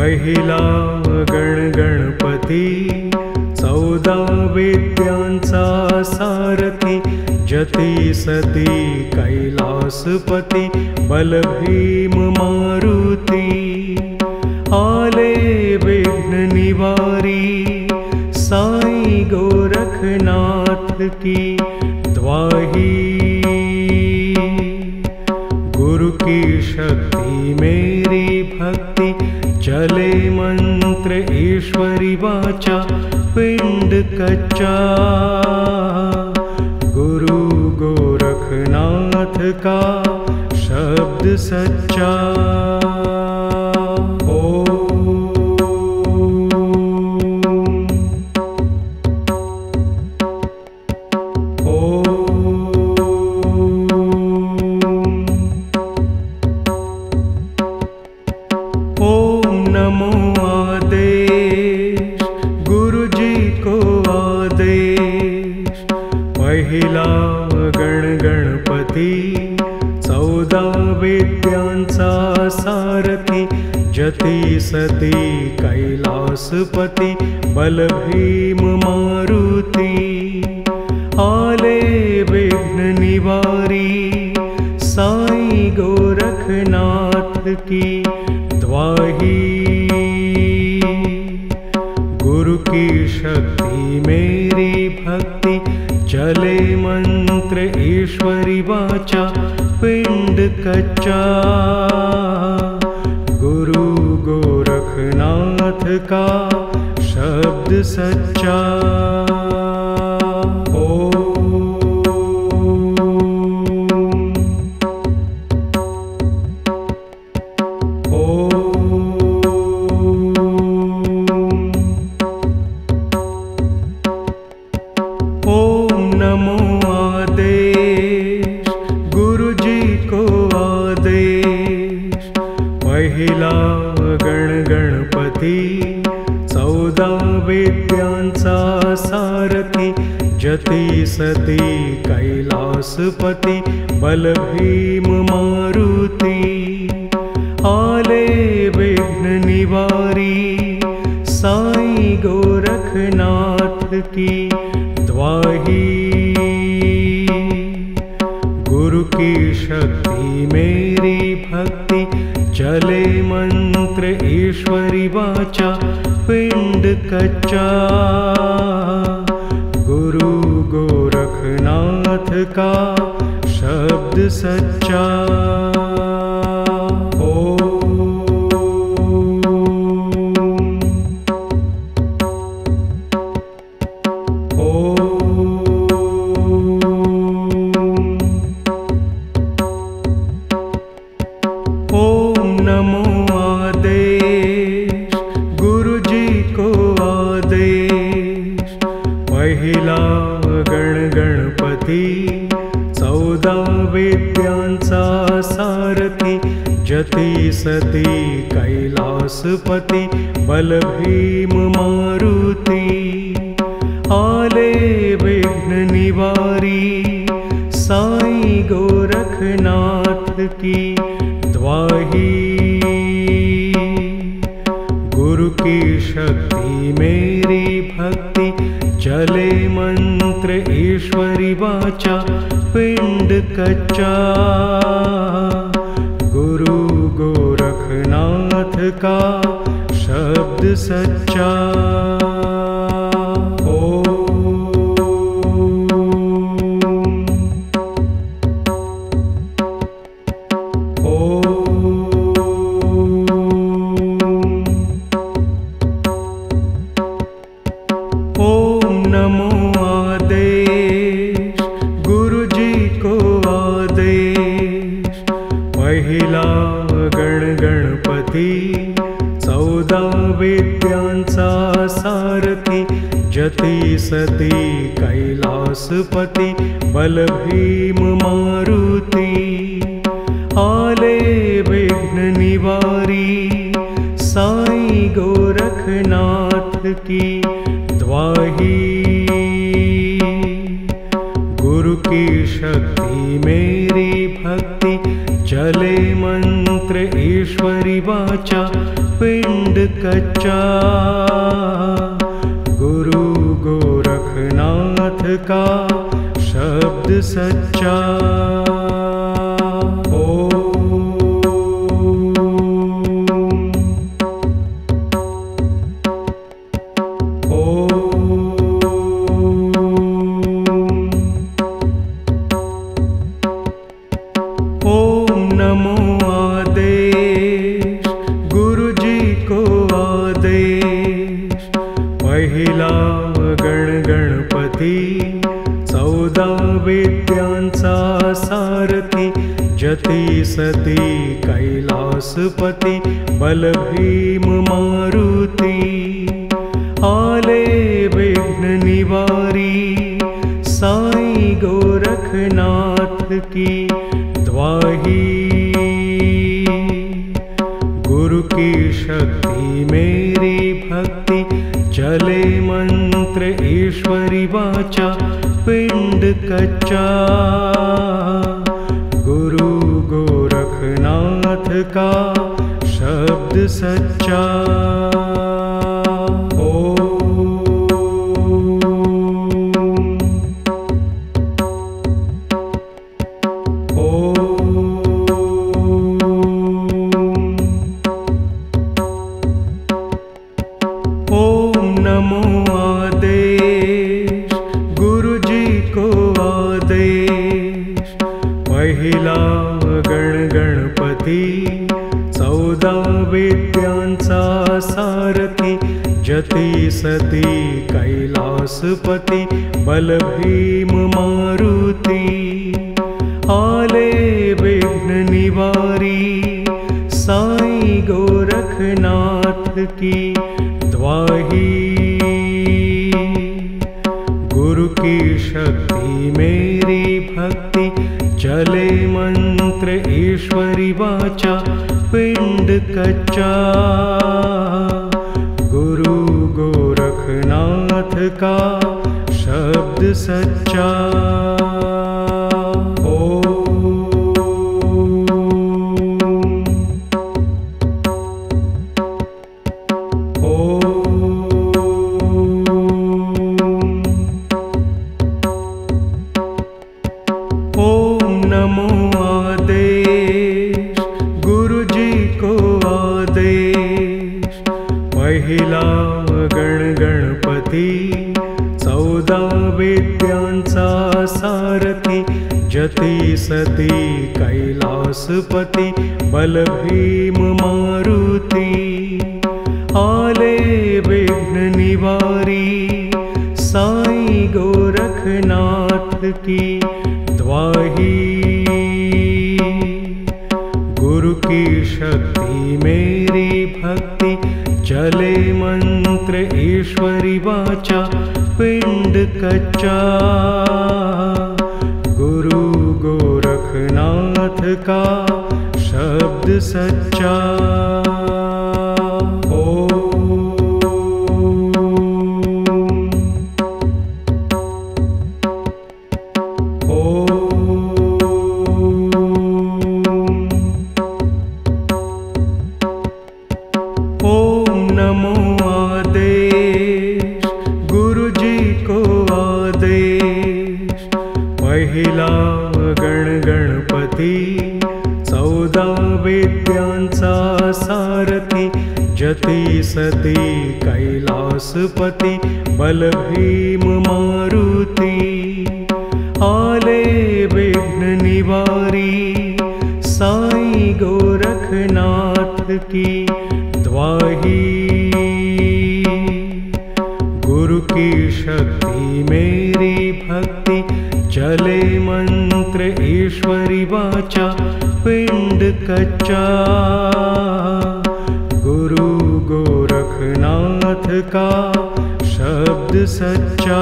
पहिला गण गणपती, 14 वेद्यांचा सारथी, जती सती कैलासपती, बलभीम मारुती, आले विघ्न निवारी, साई गोरखनाथ की द्वाही। गुरु की शक्ति मेरी भक्ति, चले मंत्र ईश्वरी वाचा, पिंड कच्चा गुरु गोरखनाथ का शब्द सच्चा। ओम नमो आदेश, गुरु जी को आदेश। पहिला गण गणपती, 14 वेद्यांचा सारथी, जती सती कैलासपती, बलभीम मारुती, आले विघ्न निवारी, साई गोरखनाथ की द्वाही। गुरु की शक्ति मेरी भक्ति, चले मंत्र ईश्वरी वाचा, पिंड कच्चा गुरु गोरखनाथ का शब्द सच्चा। ओम नमो आदेश, गुरु जी को आदेश। पहिला गण गणपती, 14 वेद्यांचा सारथी, जती सती कैलासपती, बलभीम मारुती, आले विघ्न निवारी, साई गोरखनाथ की द्वाही। गुरु की शक्ति मेरी भक्ति, चले मंत्र ईश्वरी वाचा, पिंड कच्चा गुरु गोरखनाथ का शब्द सच्चा। ओम नमो आदेश, गुरु जी को आदेश। पहिला गण गणपती, 14 वेद्यांचा सारथी, जती सती कैलासपती, बलभीम मारुती, आले विघ्न निवारी, साई गोरखनाथ की द्वाही। गुरु की शक्ति मेरी भक्ति, चले मंत्र ईश्वरी वाचा, पिंड कच्चा गुरु गोरखनाथ का शब्द सच्चा। ओम नमो आदेश, गुरु जी को आदेश। पहिला गण गणपती, 14 वेद्यांचा सारथी, जती सती कैलासपती, बलभीम मारुती, आले विघ्न निवारी, साई गोरखनाथ की द्वाही। गुरु की शक्ति मेरी भक्ति, चले मंत्र मंत्र ईश्वरी वाचा पिंड कच्चा, गुरु गोरखनाथ का शब्द सच्चा। ओम नमो आदेश, गुरु जी को आदेश। पहिला गण गणपती, 14 विद्यांचा सारथी, जती सती कैलासपती, बलभीम मारुती। आले विघ्न निवारी, साईं गोरखनाथ की द्वाही। गुरु की शक्ति मेरी भक्ति, चले मंत्र ईश्वरी वाचा पिंड कच्चा, गुरु गोरखनाथ का शब्द सच्चा। ओम नमो आदेश, गुरु जी को आदेश। पहिला गण गणपती, 14 विद्यांचा सारथी, जती सती कैलासपती, बलभीम मारुती। आले विघ्न निवारी, साईं गोरखनाथ की द्वाही। गुरु की शक्ति मेरी भक्ति, चले मंत्र ईश्वरी वाचा पिंड कच्चा, गुरु गोरखनाथ का शब्द सच्चा। ओम नमो आदेश, गुरु जी को आदेश। पहिला गण गणपती, 14 विद्यांचा सारथी, जती सती कैलासपती, बलभीम मारुती। आले विघ्न निवारी, साईं गोरखनाथ की द्वाही। गुरु की शक्ति मेरी भक्ति, चले मंत्र ईश्वरी वाचा पिंड कच्चा, गुरु गोरखनाथ का शब्द सच्चा। ओम नमो आदेश, गुरु जी को आदेश। पहिला गण गणपती, 14 विद्यांचा सारथी, जती सती कैलासपती, बलभीम मारुती। आले विघ्न निवारी, साईं गोरखनाथ की द्वाही। गुरु की शक्ति मेरी भक्ति, चले मंत्र ईश्वरी वाचा पिंड कच्चा, गुरु गोरखनाथ का शब्द सच्चा।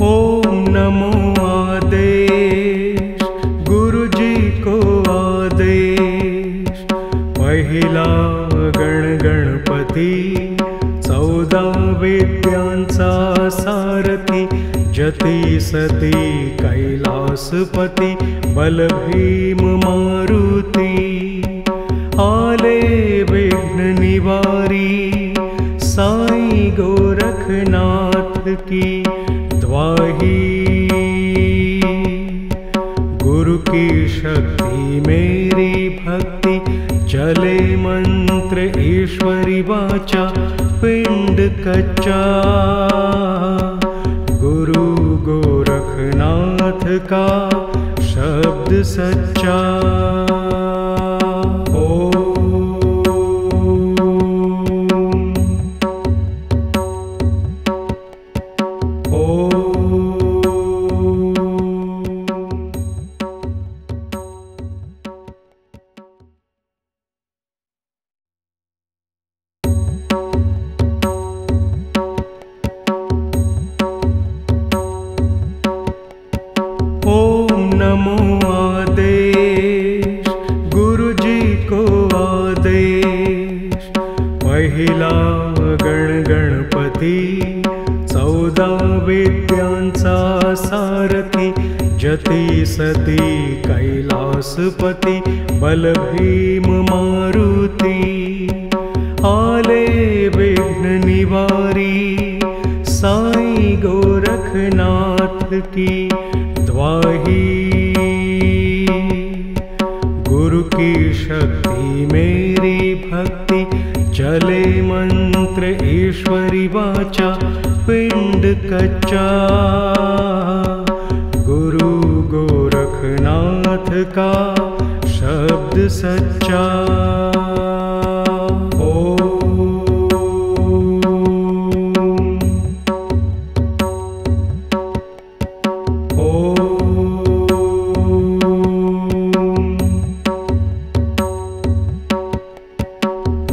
ओम नमो आदेश, गुरु जी को आदेश। पहिला गण गणपती 14 वेद्यांचा सारथी जती सती कैलासपती बलभीम मारुती आले विघ्न निवारी साईं गोरखनाथ की द्वाही गुरु की शक्ति मेरी भक्ति चले मंत्र ईश्वरी वाचा पिंड कच्चा गुरु गोरखनाथ का शब्द सच्चा ओम नमो आदेश गुरु जी को आदेश पहिला गण गणपती 14 वेद्यांचा सारथी जती सती कैलासपती बलभीम मारुती आले विघ्न निवारी साईं गोरखनाथ की द्वाही गुरु की शक्ति मेरी भक्ति चले मंत्र ईश्वरी वाचा पिंड कच्चा गुरु गोरखनाथ का शब्द सच्चा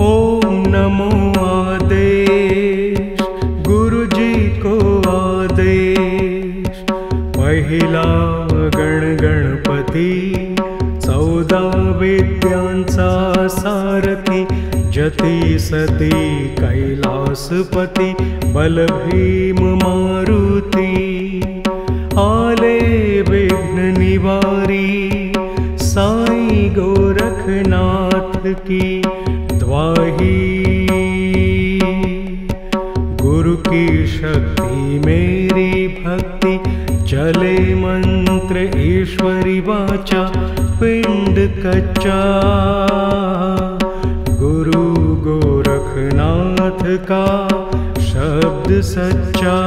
ओम नमो आदेश गुरु जी को आदेश पहिला गण गणपती 14 वेद्यांचा सारथी जती सती कैलासपती बलभीम मारुती आले विघ्न निवारी साईं गोरखनाथ की द्वाही गुरु की शक्ति मेरी भक्ति चले मंत्र ईश्वरी वाचा पिंड कच्चा गुरु गोरखनाथ का शब्द सच्चा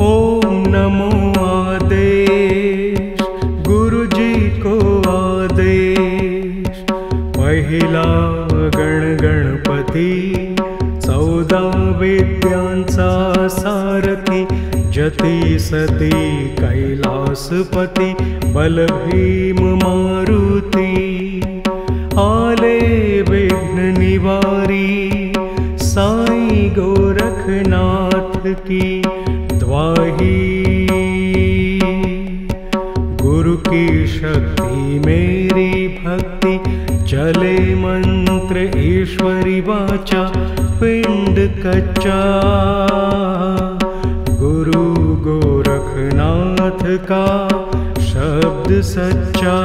ओम नमो आदेश गुरु जी को आदेश पहिला गण गणपती 14 वेद्यांचा सारथी जती सती कैलासपती बलभीम मारुती आले विघ्न निवारी साईं गोरखनाथ की द्वाही गुरु की शक्ति मेरी भक्ति चले मंत्र ईश्वरी वाचा पिंड कच्चा गुरु गोरखनाथ का शब्द सच्चा